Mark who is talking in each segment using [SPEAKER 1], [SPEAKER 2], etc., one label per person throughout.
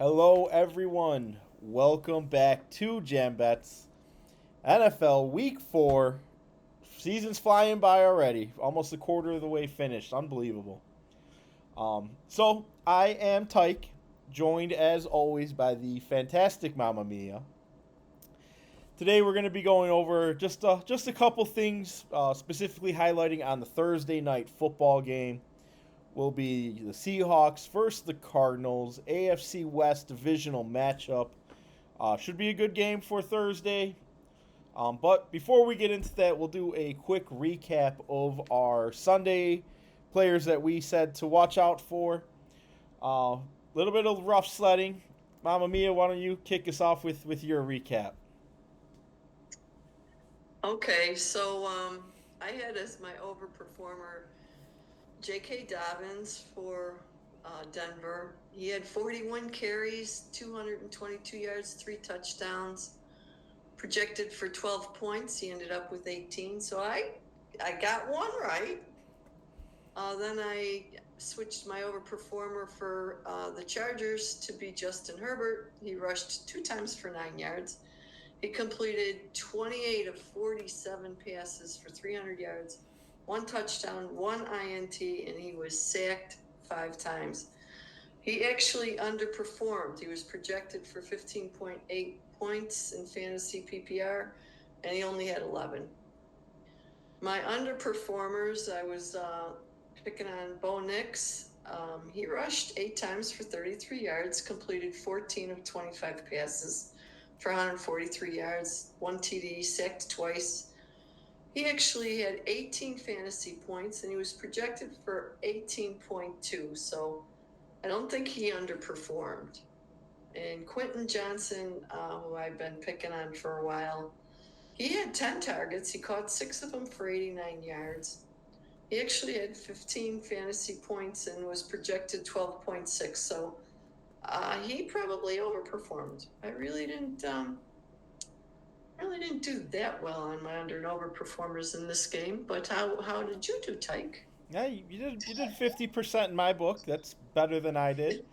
[SPEAKER 1] Hello, everyone. Welcome back to Jam Bets. NFL Week 4. Season's flying by already. Almost a quarter of the way finished. Unbelievable. So I am Tike, joined as always by the fantastic Momma Mia. Today we're going to be going over just a couple things, specifically highlighting on the Thursday night football game. Will be the Seahawks versus the Cardinals, AFC West divisional matchup. Should be a good game for Thursday. But before we get into that, we'll do a quick recap of our Sunday players that we said to watch out for. A little bit of rough sledding. Mama Mia, why don't you kick us off with your recap?
[SPEAKER 2] Okay, so I had as my overperformer J.K. Dobbins for Denver. He had 41 carries, 222 yards, 3 touchdowns, projected for 12 points. He ended up with 18, so I got one right. Then I switched my overperformer for the Chargers to be Justin Herbert. He rushed 2 times for 9 yards. He completed 28 of 47 passes for 300 yards, 1 touchdown, 1 INT, and he was sacked 5 times. He actually underperformed. He was projected for 15.8 points in fantasy PPR, and he only had 11. My underperformers, I was picking on Bo Nix. He rushed 8 times for 33 yards, completed 14 of 25 passes for 143 yards, 1 TD, sacked twice. He actually had 18 fantasy points, and he was projected for 18.2, so I don't think he underperformed. And Quentin Johnson, who I've been picking on for a while, he had 10 targets. He caught 6 of them for 89 yards. He actually had 15 fantasy points and was projected 12.6, so he probably overperformed. I really didn't do that well on my under and over performers in this game. But how did you do, Tyke?
[SPEAKER 1] Yeah, you did 50% in my book. That's better than I did.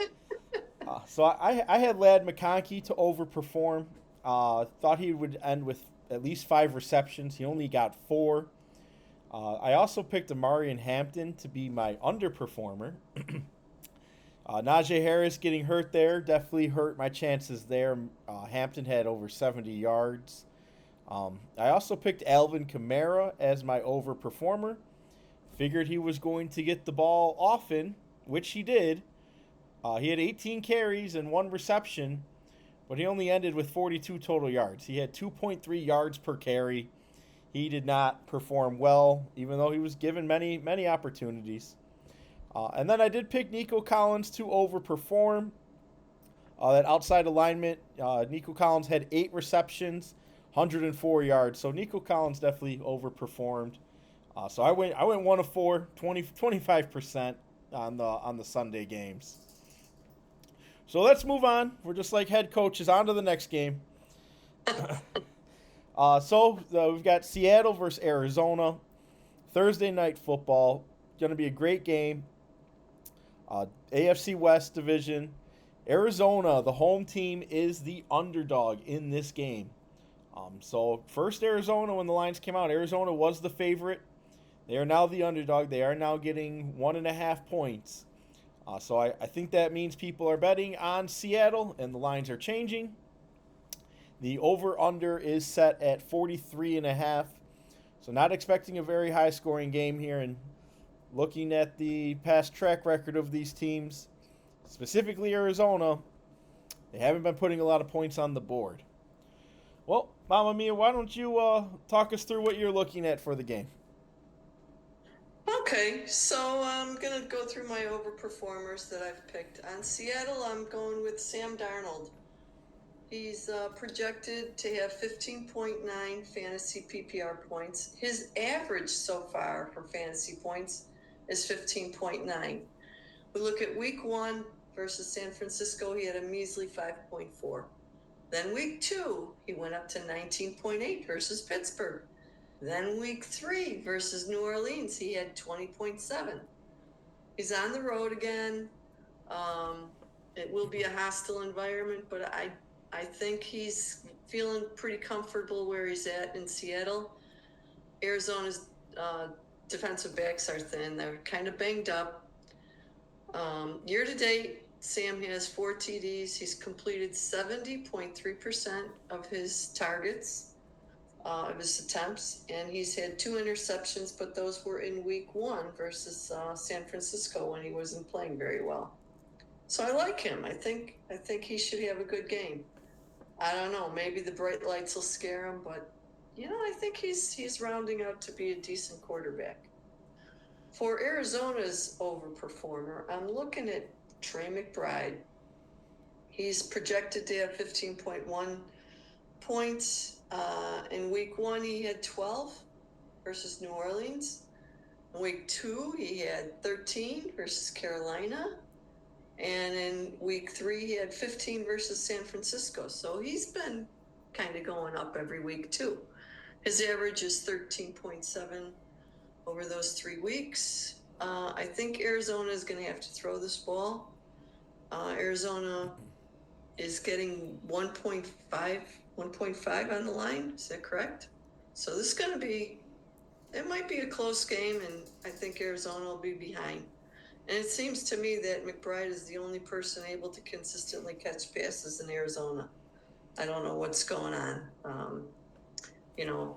[SPEAKER 1] So I had Lad McConkey to overperform. Thought he would end with at least 5 receptions. He only got 4. I also picked Amari and Hampton to be my underperformer. Najee Harris getting hurt there definitely hurt my chances there. Hampton had over 70 yards. I also picked Alvin Kamara as my overperformer. Figured he was going to get the ball often, which he did. He had 18 carries and 1 reception, but he only ended with 42 total yards. He had 2.3 yards per carry. He did not perform well, even though he was given many opportunities. And then I did pick Nico Collins to overperform. That outside alignment, Nico Collins had 8 receptions, 104 yards. So Nico Collins definitely overperformed. So I went 1 of 4, 25% on the Sunday games. So let's move on. We're just like head coaches. On to the next game. We've got Seattle versus Arizona. Thursday night football. Going to be a great game. AFC West division. Arizona, the home team, is the underdog in this game. So first Arizona, when the lines came out, Arizona was the favorite. They are now the underdog. They are now getting 1.5 points. So I think that means people are betting on Seattle, and the lines are changing. The over-under is set at 43.5. So not expecting a very high-scoring game here. And looking at the past track record of these teams, specifically Arizona, they haven't been putting a lot of points on the board. Well, Mama Mia, why don't you talk us through what you're looking at for the game?
[SPEAKER 2] Okay, so I'm going to go through my overperformers that I've picked. On Seattle, I'm going with Sam Darnold. He's projected to have 15.9 fantasy PPR points. His average so far for fantasy points is 15.9. We look at week 1 versus San Francisco, he had a measly 5.4. Then week 2, he went up to 19.8 versus Pittsburgh. Then week 3 versus New Orleans, he had 20.7. He's on the road again. It will be a hostile environment, but I think he's feeling pretty comfortable where he's at in Seattle. Arizona's defensive backs are thin. They're kind of banged up. Year to date, Sam has 4 TDs. He's completed 70.3% of his targets, of his attempts, and he's had 2 interceptions, but those were in week 1 versus San Francisco when he wasn't playing very well. So I like him. I think he should have a good game. I don't know. Maybe the bright lights will scare him, but I think he's rounding out to be a decent quarterback. For Arizona's overperformer, I'm looking at Trey McBride. He's projected to have 15.1 points. In week 1, he had 12 versus New Orleans. In week 2, he had 13 versus Carolina. And in week 3, he had 15 versus San Francisco. So he's been kind of going up every week, too. His average is 13.7 over those 3 weeks. I think Arizona is going to have to throw this ball. Arizona is getting 1.5 on the line. Is that correct? So this is going to be, it might be a close game, and I think Arizona will be behind. And it seems to me that McBride is the only person able to consistently catch passes in Arizona. I don't know what's going on.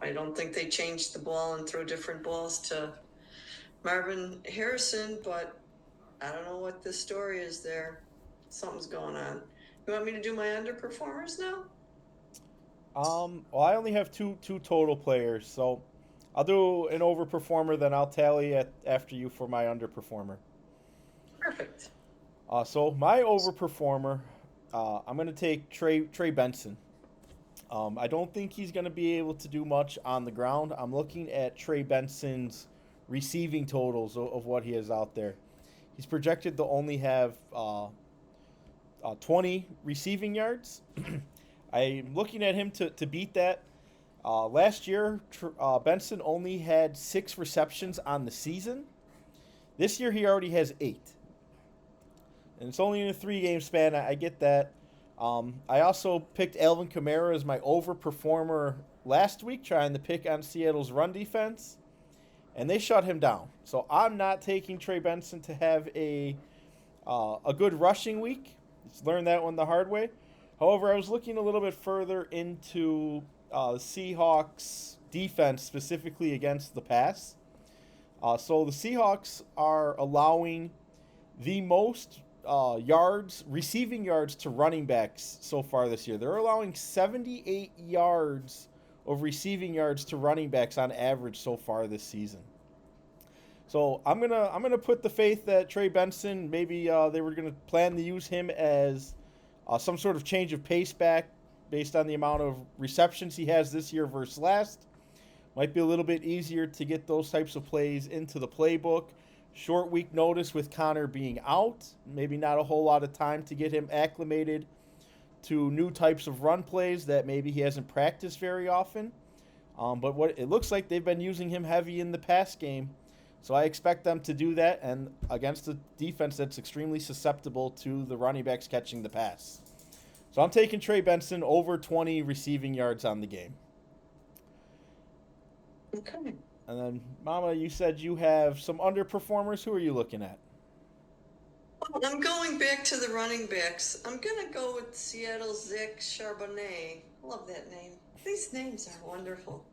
[SPEAKER 2] I don't think they changed the ball and throw different balls to Marvin Harrison, but I don't know what the story is there. Something's going on. You want me to do my underperformers now?
[SPEAKER 1] Well, I only have two total players, so I'll do an overperformer, then I'll tally after you for my underperformer.
[SPEAKER 2] Perfect.
[SPEAKER 1] So my overperformer, I'm gonna take Trey Benson. I don't think he's gonna be able to do much on the ground. I'm looking at Trey Benson's receiving totals of what he has out there. He's projected to only have 20 receiving yards. I'm looking at him to beat that. Last year, Benson only had 6 receptions on the season. This year, he already has 8. And it's only in a 3-game span. I get that. I also picked Alvin Kamara as my overperformer last week, trying to pick on Seattle's run defense. And they shut him down. So I'm not taking Trey Benson to have a good rushing week. Just learned that one the hard way. However, I was looking a little bit further into the Seahawks defense, specifically against the pass. So the Seahawks are allowing the most receiving yards to running backs so far this year. They're allowing 78 yards of receiving yards to running backs on average so far this season. So I'm gonna put the faith that Trey Benson, maybe they were gonna plan to use him as some sort of change of pace back based on the amount of receptions he has this year versus last. Might be a little bit easier to get those types of plays into the playbook. Short week notice with Connor being out. Maybe not a whole lot of time to get him acclimated to new types of run plays that maybe he hasn't practiced very often. But what it looks like, they've been using him heavy in the pass game. So I expect them to do that, and against a defense that's extremely susceptible to the running backs catching the pass. So I'm taking Trey Benson over 20 receiving yards on the game.
[SPEAKER 2] Okay.
[SPEAKER 1] And then, Mama, you said you have some underperformers. Who are you looking at?
[SPEAKER 2] I'm going back to the running backs. I'm going to go with Seattle's Zach Charbonnet. I love that name. These names are wonderful.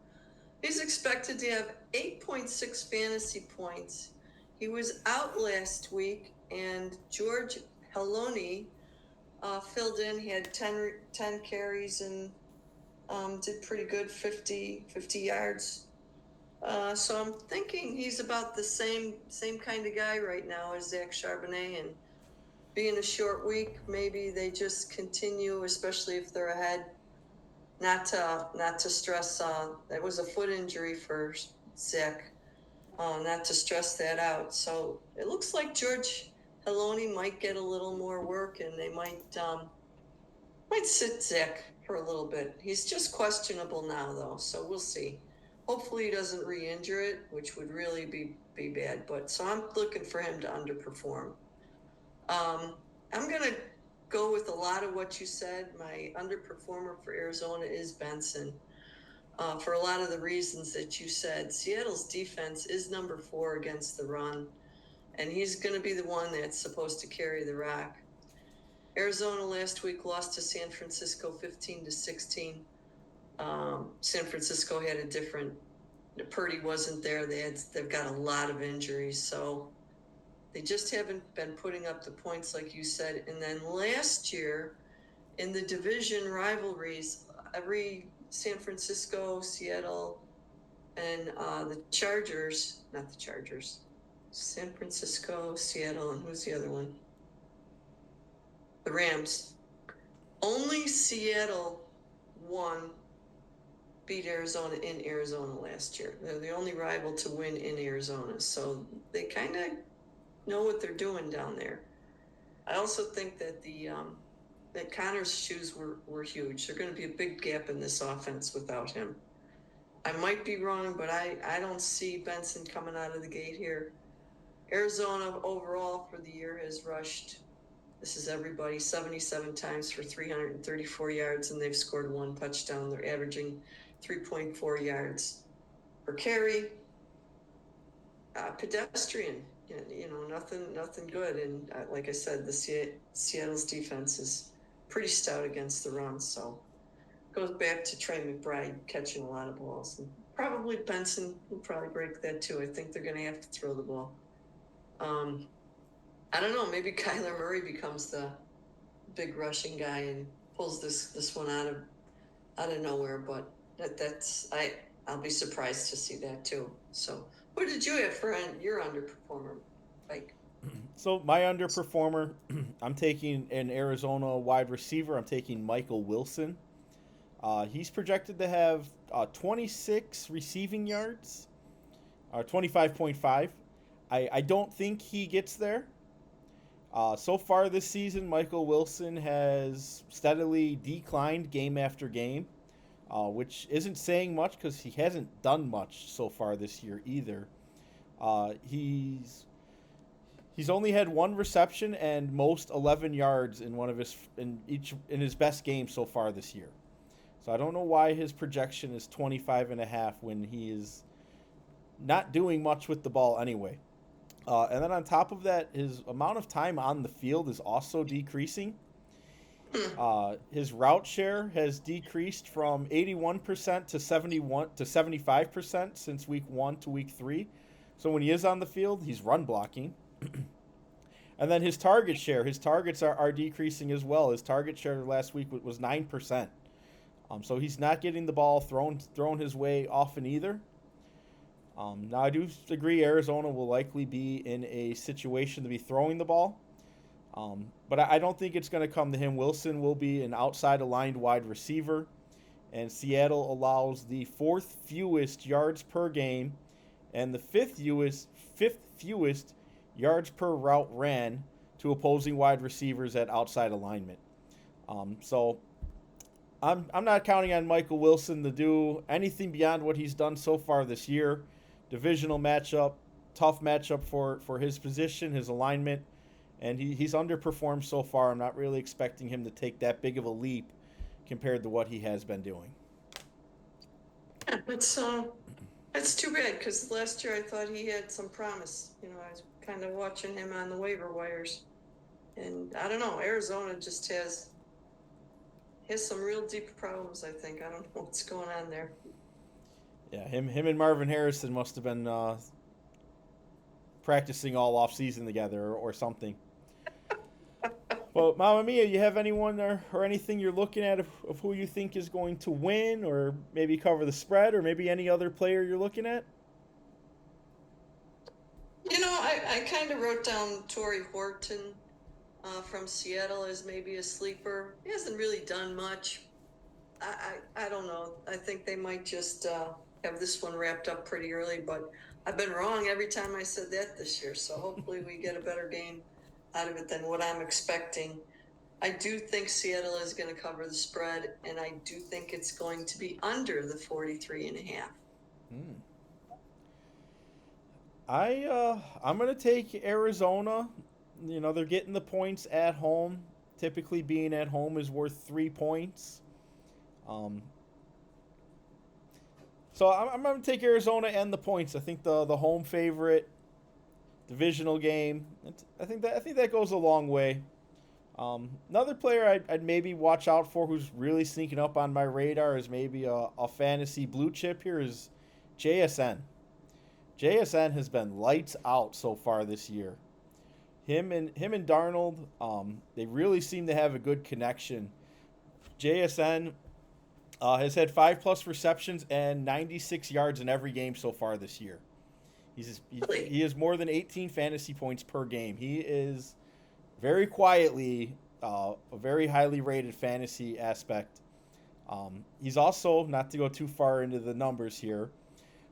[SPEAKER 2] He's expected to have 8.6 fantasy points. He was out last week, and George Haloni filled in. He had 10 carries and did pretty good, 50 yards. So I'm thinking he's about the same kind of guy right now as Zach Charbonnet, and being a short week, maybe they just continue, especially if they're ahead. Not to stress. That was a foot injury for Zach. Not to stress that out. So it looks like George Haloni might get a little more work, and they might sit Zach for a little bit. He's just questionable now, though, so we'll see. Hopefully he doesn't re-injure it, which would really be bad. But so I'm looking for him to underperform. I'm gonna go with a lot of what you said. My underperformer for Arizona is Benson. For a lot of the reasons that you said, Seattle's defense is number 4 against the run, and he's going to be the one that's supposed to carry the rock. Arizona last week lost to San Francisco 15-16. San Francisco had a different. Purdy wasn't there. They've got a lot of injuries, so they just haven't been putting up the points like you said. And then last year, in the division rivalries, every San Francisco, Seattle, and the Chargers, not the Chargers, San Francisco, Seattle, and who's the other one? The Rams. Only Seattle beat Arizona in Arizona last year. They're the only rival to win in Arizona. So they kind of know what they're doing down there. I also think that that Connor's shoes were huge. They're going to be a big gap in this offense without him. I might be wrong, but I don't see Benson coming out of the gate here. Arizona overall for the year has rushed, this is everybody, 77 times for 334 yards, and they've scored 1 touchdown. They're averaging 3.4 yards per carry. Pedestrian, nothing good. And like I said, the Seattle's defense is pretty stout against the run. So goes back to Trey McBride catching a lot of balls. And probably Benson will probably break that too. I think they're going to have to throw the ball. I don't know. Maybe Kyler Murray becomes the big rushing guy and pulls this one out of nowhere. But I'll be surprised to see that too. So what did you have for your underperformer, Mike?
[SPEAKER 1] So my underperformer, I'm taking an Arizona wide receiver. I'm taking Michael Wilson. He's projected to have 26 receiving yards, 25.5. I don't think he gets there. So far this season, Michael Wilson has steadily declined game after game, which isn't saying much because he hasn't done much so far this year either. He's only had 1 reception and most 11 yards in his best game so far this year. So I don't know why his projection is 25.5 when he is not doing much with the ball anyway. And then on top of that, his amount of time on the field is also decreasing. His route share has decreased from 81% to 75% since week 1 to week 3. So when he is on the field, he's run blocking. And then his target share, his targets are decreasing as well. His target share last week was 9%. So he's not getting the ball thrown his way often either. Now, I do agree Arizona will likely be in a situation to be throwing the ball. But I don't think it's going to come to him. Wilson will be an outside aligned wide receiver. And Seattle allows the 4th fewest yards per game and the 5th fewest yards per route ran to opposing wide receivers at outside alignment. So I'm not counting on Michael Wilson to do anything beyond what he's done so far this year. Divisional matchup, tough matchup for his position, his alignment, and he's underperformed so far. I'm not really expecting him to take that big of a leap compared to what he has been doing.
[SPEAKER 2] Yeah, that's too bad because last year I thought he had some promise. I was kind of watching him on the waiver wires, and I don't know. Arizona just has some real deep problems. I think I don't know what's going on there.
[SPEAKER 1] Yeah, him and Marvin Harrison must have been practicing all off season together or something. Well, Mamma Mia, you have anyone or anything you're looking at of who you think is going to win, or maybe cover the spread, or maybe any other player you're looking at?
[SPEAKER 2] I kind of wrote down Torrey Horton from Seattle as maybe a sleeper. He hasn't really done much. I don't know. I think they might just have this one wrapped up pretty early, but I've been wrong every time I said that this year. So hopefully we get a better game out of it than what I'm expecting. I do think Seattle is going to cover the spread, and I do think it's going to be under the 43.5.
[SPEAKER 1] I'm going to take Arizona. They're getting the points at home typically being at home is worth 3 points. So I'm going to take Arizona and the points. I think the home favorite, divisional game. I think that goes a long way. Another player I'd maybe watch out for who's really sneaking up on my radar is maybe a fantasy blue chip here is JSN. JSN has been lights out so far this year. Him and Darnold, they really seem to have a good connection. JSN has had 5+ receptions and 96 yards in every game so far this year. He has more than 18 fantasy points per game. He is very quietly a very highly rated fantasy aspect. He's also, not to go too far into the numbers here,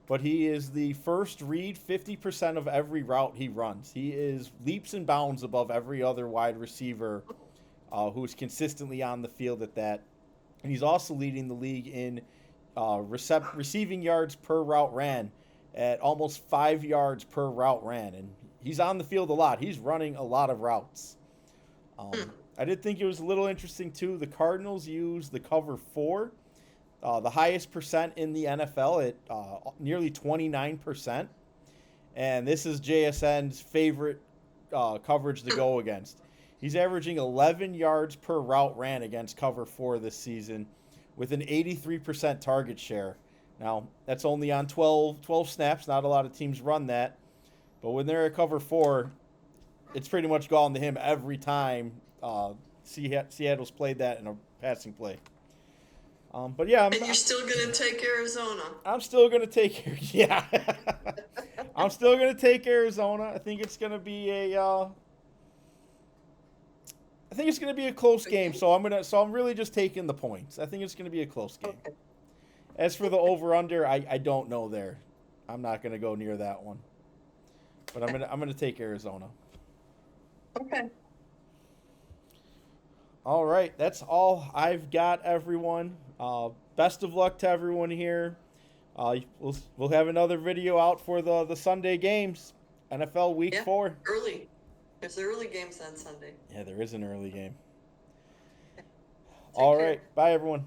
[SPEAKER 1] but he is the first read 50% of every route he runs. He is leaps and bounds above every other wide receiver who's consistently on the field at that. And he's also leading the league in receiving yards per route ran at almost 5 yards per route ran. And he's on the field a lot. He's running a lot of routes. I did think it was a little interesting, too. The Cardinals use the cover 4, the highest percent in the NFL at nearly 29%. And this is JSN's favorite coverage to go against. He's averaging 11 yards per route ran against cover 4 this season with an 83% target share. Now, that's only on 12 snaps. Not a lot of teams run that. But when they're at cover 4, it's pretty much gone to him every time Seattle's played that in a passing play. But yeah,
[SPEAKER 2] and you're still going to take Arizona.
[SPEAKER 1] I'm still going to take I'm still going to take Arizona. I think it's going to be a close game. So I'm really just taking the points. I think it's going to be a close game.
[SPEAKER 2] Okay.
[SPEAKER 1] As for the over under, I don't know there. I'm not going to go near that one. But I'm going to take Arizona.
[SPEAKER 2] Okay.
[SPEAKER 1] All right, that's all I've got, everyone. Best of luck to everyone here. We'll have another video out for the Sunday games, NFL Week 4.
[SPEAKER 2] Early. There's early games on Sunday.
[SPEAKER 1] Yeah, there is an early game.
[SPEAKER 2] Take
[SPEAKER 1] All
[SPEAKER 2] care.
[SPEAKER 1] right, bye, everyone.